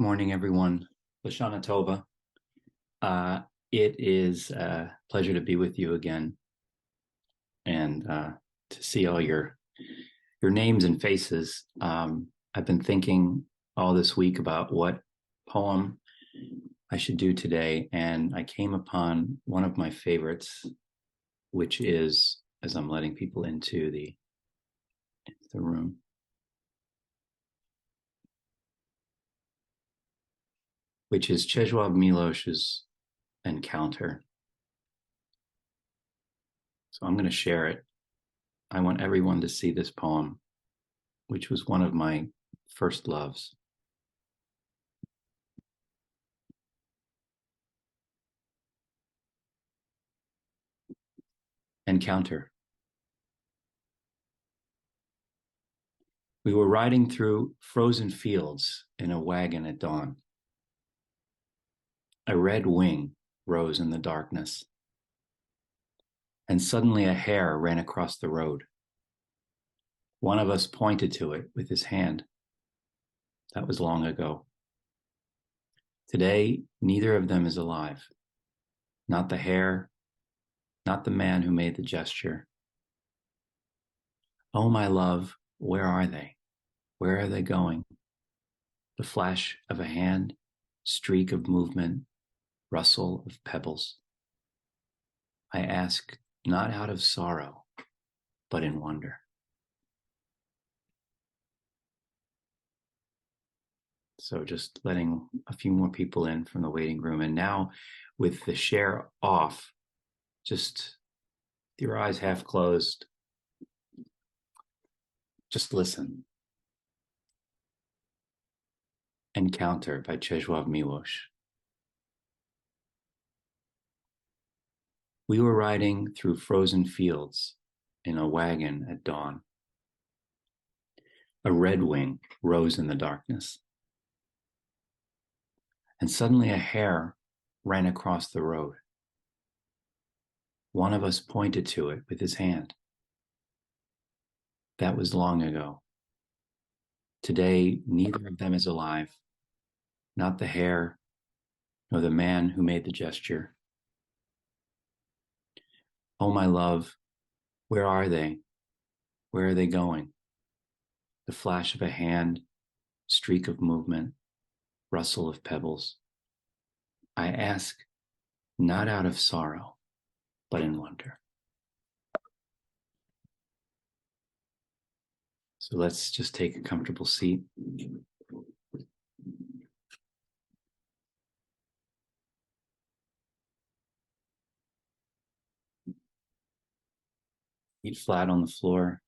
Morning, everyone. Lashana Tova. It is a pleasure to be with you again and to see all your names and faces. I've been thinking all this week about what poem I should do today, and I came upon one of my favorites, which is, as I'm letting people into the room, which is Czesław Milosz's Encounter. So I'm going to share it. I want everyone to see this poem, which was one of my first loves. Encounter. We were riding through frozen fields in a wagon at dawn. A red wing rose in the darkness, and suddenly a hare ran across the road. One of us pointed to it with his hand. That was long ago. Today, neither of them is alive. Not the hare, not the man who made the gesture. Oh, my love, where are they? Where are they going? The flash of a hand, streak of movement, rustle of pebbles. I ask, not out of sorrow, but in wonder. So just letting a few more people in from the waiting room. And now with the share off, just your eyes half closed, just listen. Encounter by Czesław Milosz. We were riding through frozen fields in a wagon at dawn. A red wing rose in the darkness. And suddenly a hare ran across the road. One of us pointed to it with his hand. That was long ago. Today, neither of them is alive. Not the hare, nor the man who made the gesture. Oh, my love, where are they? Where are they going? The flash of a hand, streak of movement, rustle of pebbles. I ask, not out of sorrow, but in wonder. So let's just take a comfortable seat. Feet flat on the floor.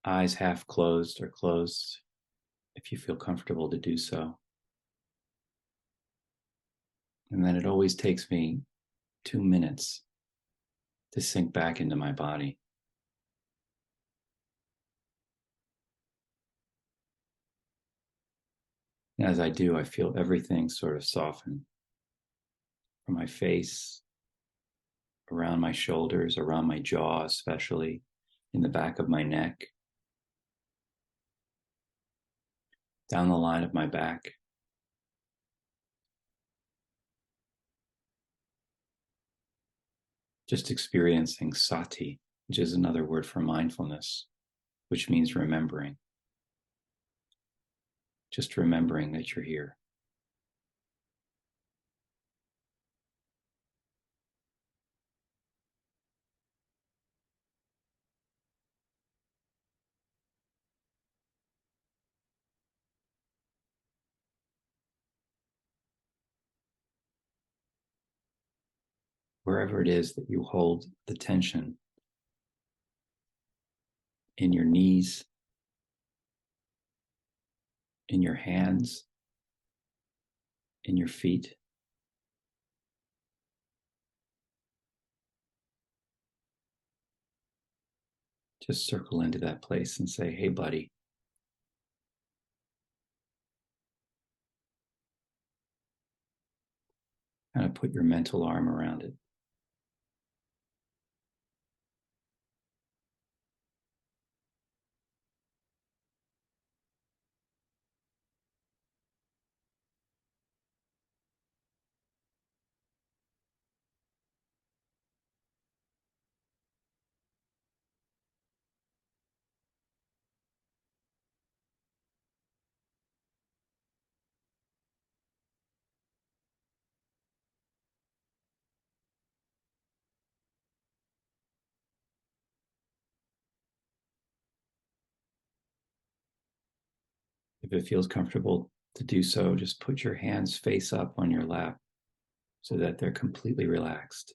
Eyes half closed or closed, if you feel comfortable to do so. And then it always takes me 2 minutes to sink back into my body. And as I do, I feel everything sort of soften from my face, around my shoulders, around my jaw, especially in the back of my neck, down the line of my back. Just experiencing sati, which is another word for mindfulness, which means remembering. Just remembering that you're here. Wherever it is that you hold the tension in your knees, in your hands, in your feet. Just circle into that place and say, hey, buddy. Kind of put your mental arm around it. If it feels comfortable to do so, just put your hands face up on your lap so that they're completely relaxed.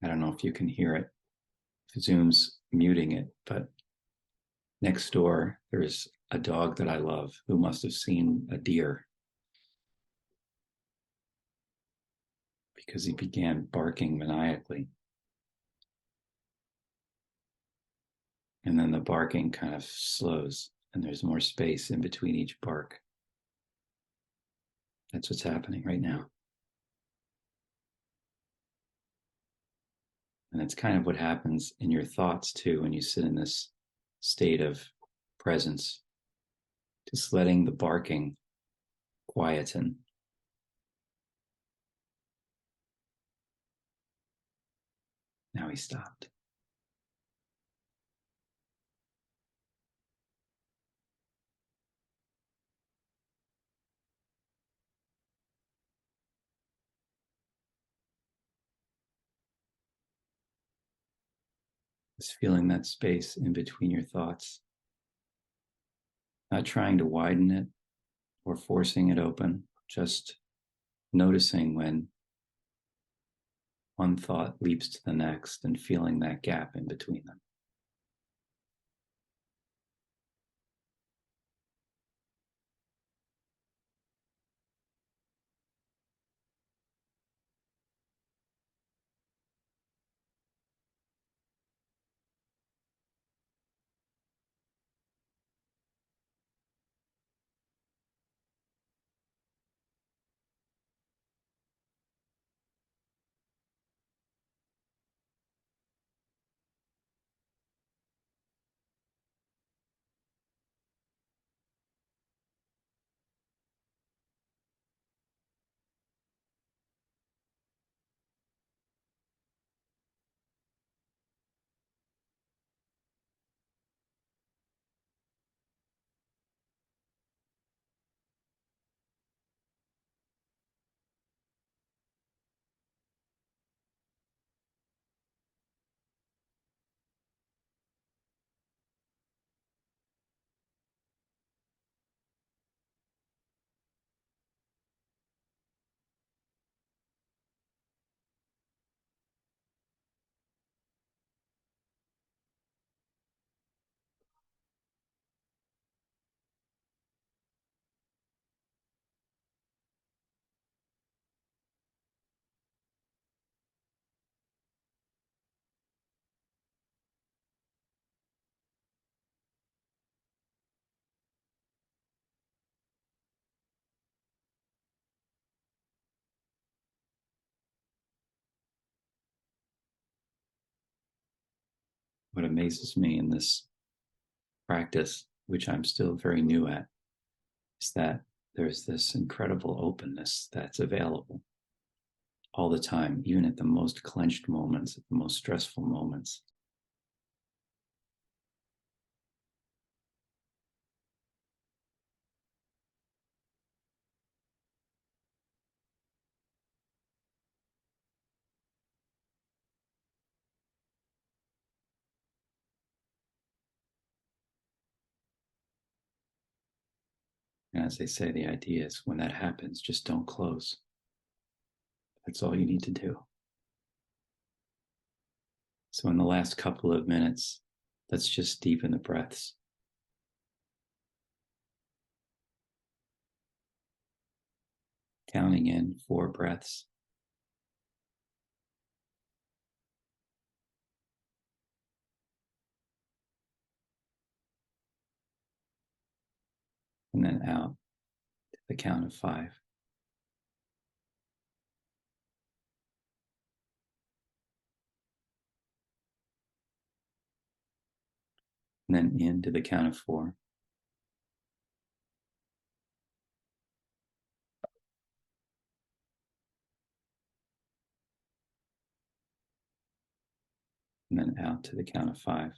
I don't know if you can hear it. Zoom's muting it, but next door, there's a dog that I love who must have seen a deer because he began barking maniacally. And then the barking kind of slows and there's more space in between each bark. That's what's happening right now. And that's kind of what happens in your thoughts too when you sit in this state of presence, just letting the barking quieten. Now he stopped. Just feeling that space in between your thoughts, not trying to widen it or forcing it open, just noticing when one thought leaps to the next and feeling that gap in between them. What amazes me in this practice, which I'm still very new at, is that there's this incredible openness that's available all the time, even at the most clenched moments, at the most stressful moments. And as they say, the idea is when that happens, just don't close. That's all you need to do. So in the last couple of minutes, let's just deepen the breaths. counting in 4 breaths. And then out to the count of 5. And then in to the count of 4. And then out to the count of 5.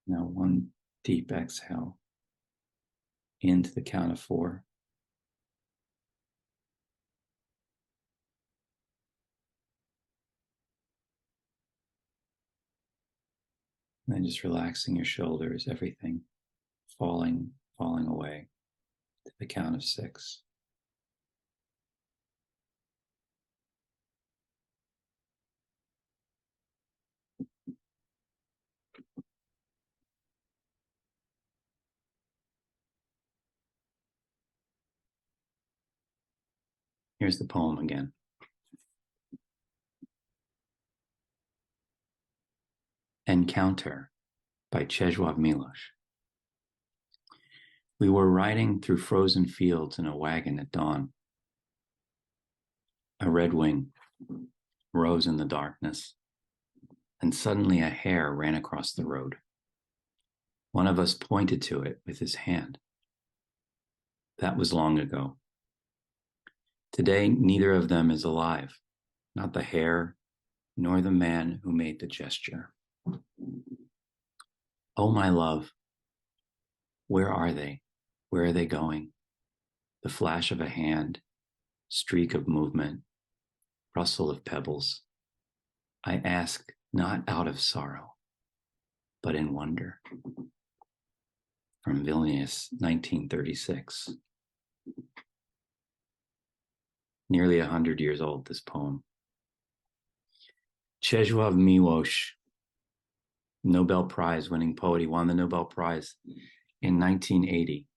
Now 1 deep exhale into the count of 4. And then just relaxing your shoulders, everything falling away to the count of 6. Here's the poem again. Encounter by Czesław Milosz. We were riding through frozen fields in a wagon at dawn. A red wing rose in the darkness, and suddenly a hare ran across the road. One of us pointed to it with his hand. That was long ago. Today, neither of them is alive, not the hare, nor the man who made the gesture. Oh, my love, where are they? Where are they going? The flash of a hand, streak of movement, rustle of pebbles. I ask not out of sorrow, but in wonder. From Vilnius, 1936. Nearly 100 years old, this poem. Czesław Milosz, Nobel Prize winning poet. He won the Nobel Prize in 1980.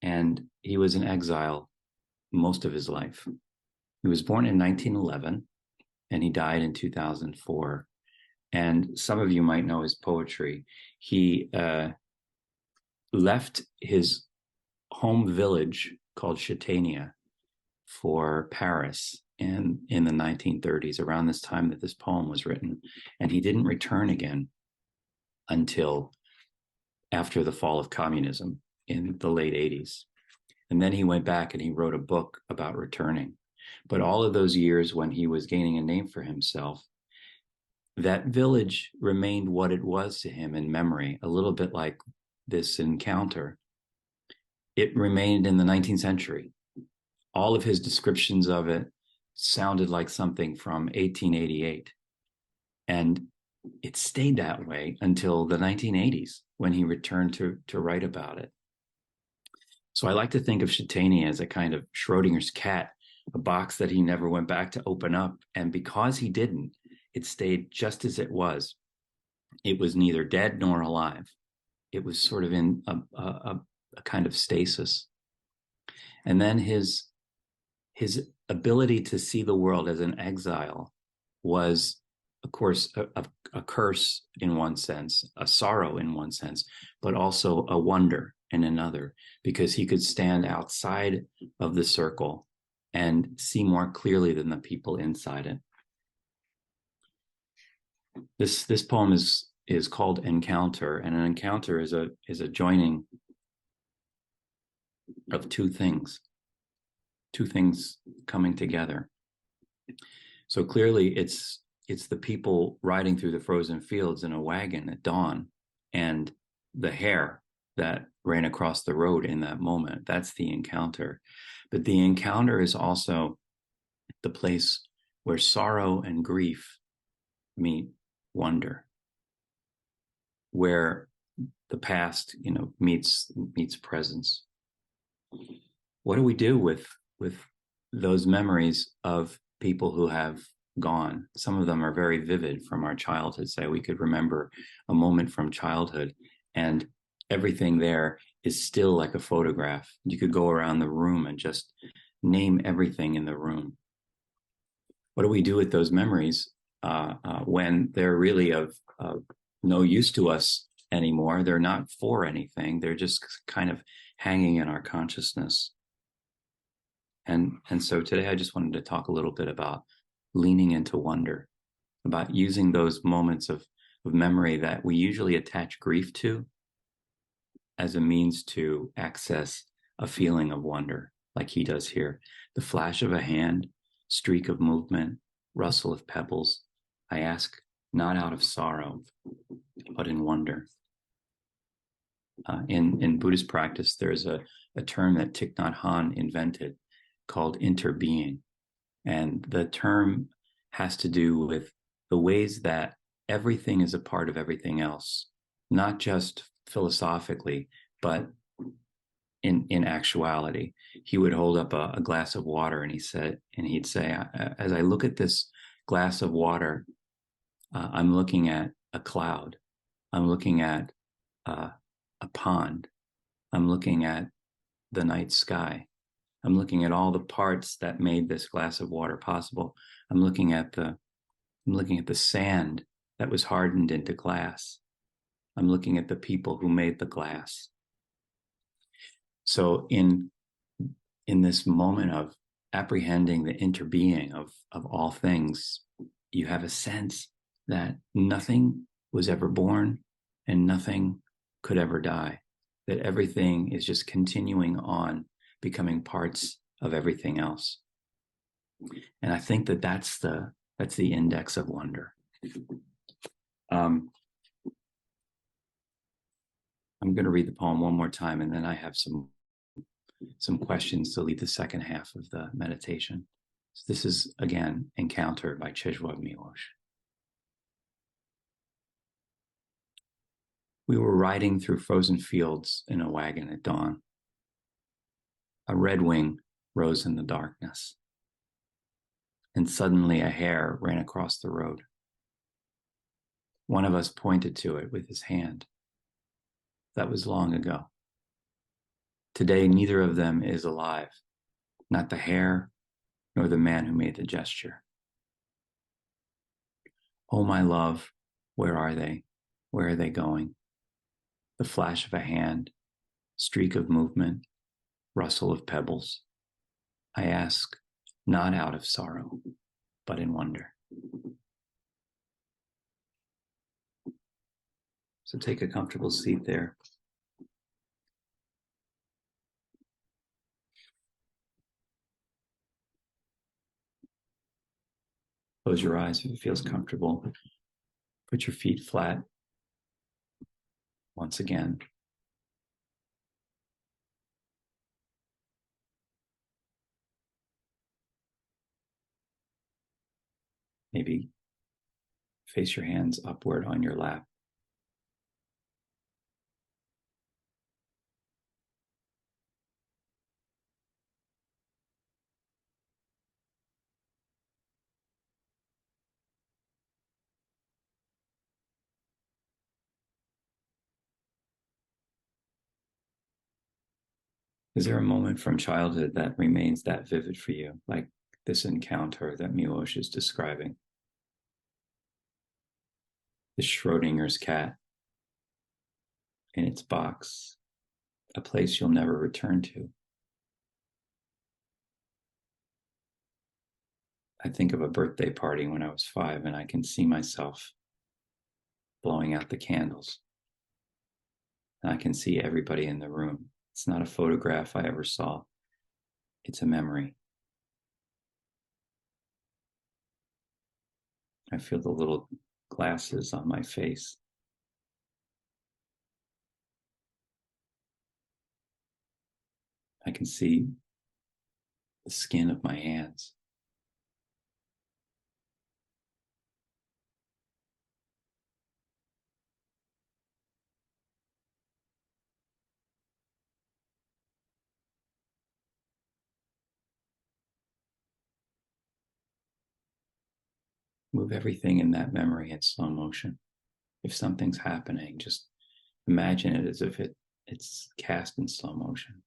And he was in exile most of his life. He was born in 1911 and he died in 2004. And some of you might know his poetry. He left his home village called Châtaigne for Paris in the 1930s, around this time that this poem was written. And he didn't return again until after the fall of communism in the late 80s. And then he went back and he wrote a book about returning. But all of those years when he was gaining a name for himself, that village remained what it was to him in memory, a little bit like this encounter. It remained in the 19th century. All of his descriptions of it sounded like something from 1888. And it stayed that way until the 1980s when he returned to write about it. So I like to think of Châtaigne as a kind of Schrodinger's cat, a box that he never went back to open up. And because he didn't, it stayed just as it was. It was neither dead nor alive. It was sort of in a kind of stasis. And then his ability to see the world as an exile was, of course, a curse in one sense, a sorrow in one sense, but also a wonder in another, because he could stand outside of the circle and see more clearly than the people inside it. This poem is called Encounter, and an encounter is a joining of two things coming together. So clearly it's the people riding through the frozen fields in a wagon at dawn, and the hare that ran across the road in that moment. That's the encounter. But the encounter is also the place where sorrow and grief meet wonder, where the past, meets presence. What do we do with those memories of people who have gone? Some of them are very vivid from our childhood. Say we could remember a moment from childhood, and everything there is still like a photograph. You could go around the room and just name everything in the room. What do we do with those memories when they're really of no use to us anymore? They're not for anything. They're just kind of hanging in our consciousness. And so today I just wanted to talk a little bit about leaning into wonder, about using those moments of memory that we usually attach grief to as a means to access a feeling of wonder, like he does here. The flash of a hand, streak of movement, rustle of pebbles. I ask not out of sorrow, but in wonder. In Buddhist practice, there's a term that Thich Nhat Hanh invented called interbeing. And the term has to do with the ways that everything is a part of everything else, not just philosophically, but in actuality. He would hold up a glass of water and he'd say, as I look at this glass of water, I'm looking at a cloud. I'm looking at a pond. I'm looking at the night sky. I'm looking at all the parts that made this glass of water possible. I'm looking at the sand that was hardened into glass. I'm looking at the people who made the glass. So in this moment of apprehending the interbeing of all things, you have a sense that nothing was ever born and nothing could ever die, that everything is just continuing on, becoming parts of everything else. And I think that's the index of wonder. I'm going to read the poem one more time, and then I have some questions to lead the second half of the meditation. So this is, again, Encounter by Czesław Milosz. We were riding through frozen fields in a wagon at dawn. A red wing rose in the darkness, and suddenly a hare ran across the road. One of us pointed to it with his hand. That was long ago. Today, neither of them is alive, not the hare nor the man who made the gesture. Oh, my love, where are they? Where are they going? The flash of a hand, streak of movement, rustle of pebbles. I ask, not out of sorrow, but in wonder. So take a comfortable seat there. Close your eyes if it feels comfortable. Put your feet flat once again. Maybe face your hands upward on your lap. Is there a moment from childhood that remains that vivid for you, like this encounter that Milosz is describing? The Schrodinger's cat in its box, a place you'll never return to. I think of a birthday party when I was 5, and I can see myself blowing out the candles. And I can see everybody in the room. It's not a photograph I ever saw. It's a memory. I feel the little glasses on my face. I can see the skin of my hands. Move everything in that memory in slow motion. If something's happening, just imagine it as if it's cast in slow motion.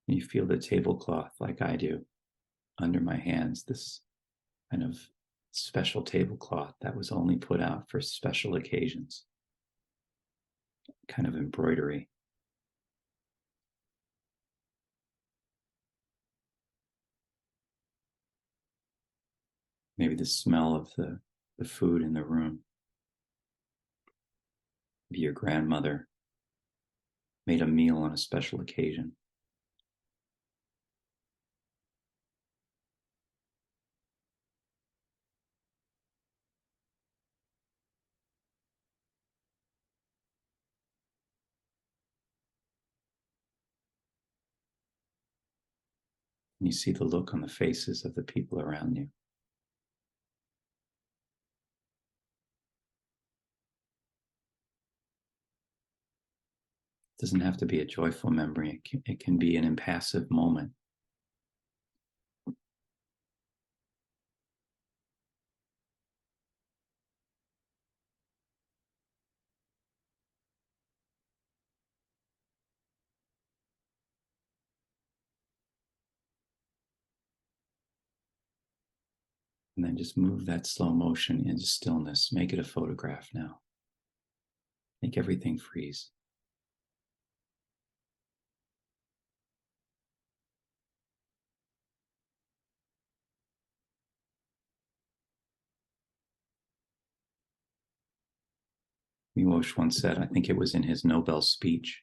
And you feel the tablecloth like I do under my hands, this kind of special tablecloth that was only put out for special occasions, kind of embroidery. Maybe the smell of the food in the room. Maybe your grandmother made a meal on a special occasion. And you see the look on the faces of the people around you. It doesn't have to be a joyful memory. It can be an impassive moment. And then just move that slow motion into stillness. Make it a photograph now. Make everything freeze. Milosz once said, I think it was in his Nobel speech,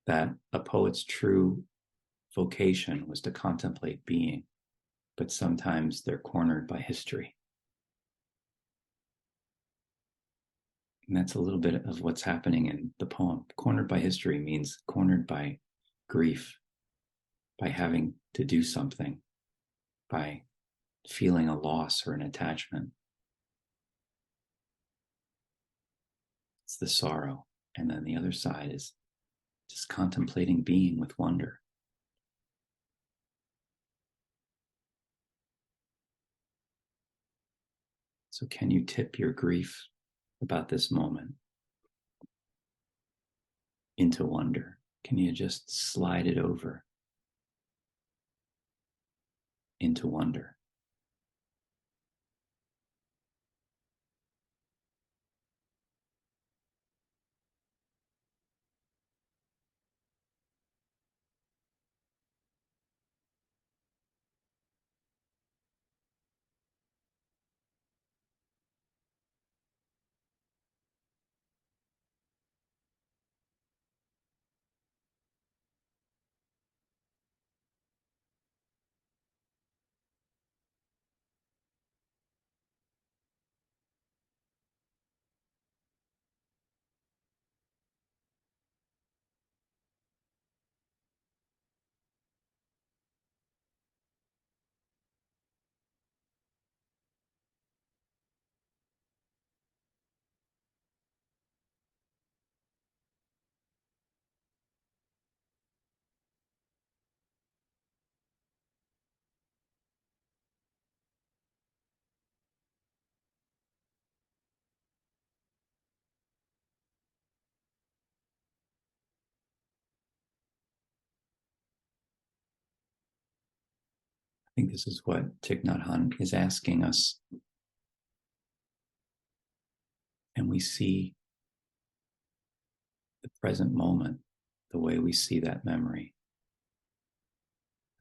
that a poet's true vocation was to contemplate being, but sometimes they're cornered by history. And that's a little bit of what's happening in the poem. Cornered by history means cornered by grief, by having to do something, by feeling a loss or an attachment. It's the sorrow. And then the other side is just contemplating being with wonder. So can you tip your grief about this moment into wonder? Can you just slide it over into wonder? I think this is what Thich Nhat Hanh is asking us. And we see the present moment the way we see that memory.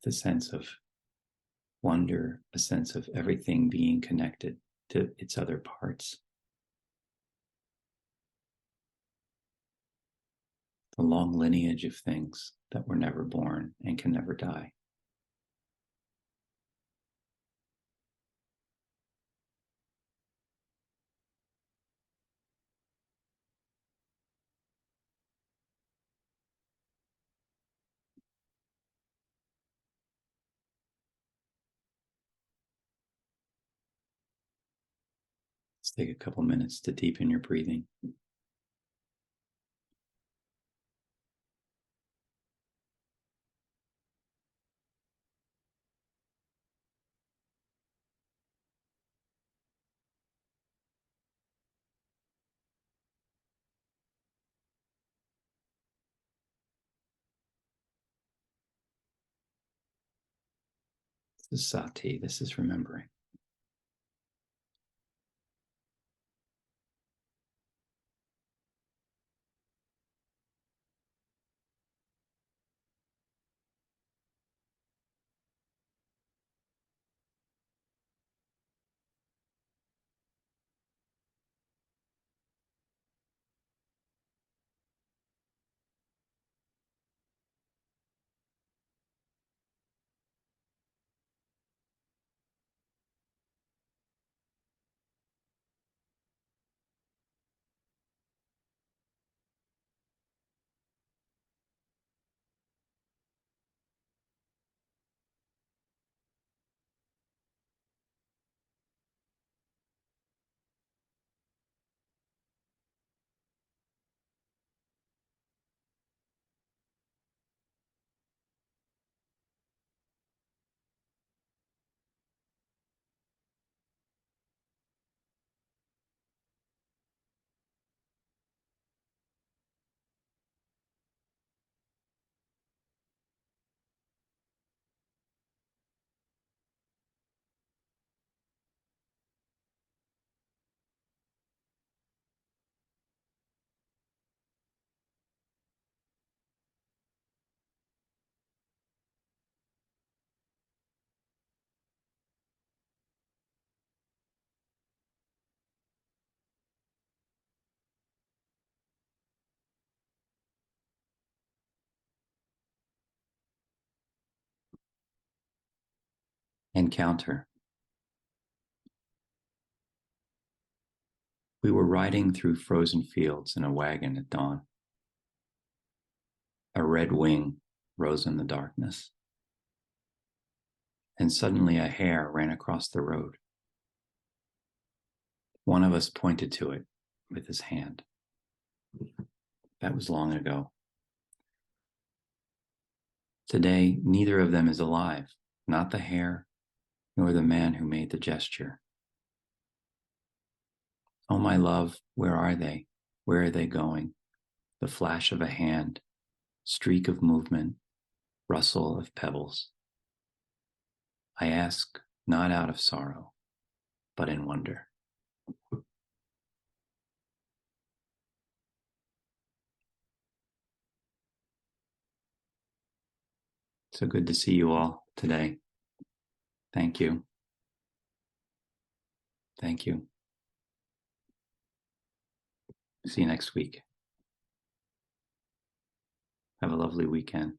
with a sense of wonder, a sense of everything being connected to its other parts. The long lineage of things that were never born and can never die. Let's take a couple minutes to deepen your breathing. This is sati, this is remembering. Encounter. We were riding through frozen fields in a wagon at dawn. A red wing rose in the darkness, and suddenly a hare ran across the road. One of us pointed to it with his hand. That was long ago. Today, neither of them is alive, not the hare, nor the man who made the gesture. Oh, my love, where are they? Where are they going? The flash of a hand, streak of movement, rustle of pebbles. I ask not out of sorrow, but in wonder. So good to see you all today. Thank you. Thank you. See you next week. Have a lovely weekend.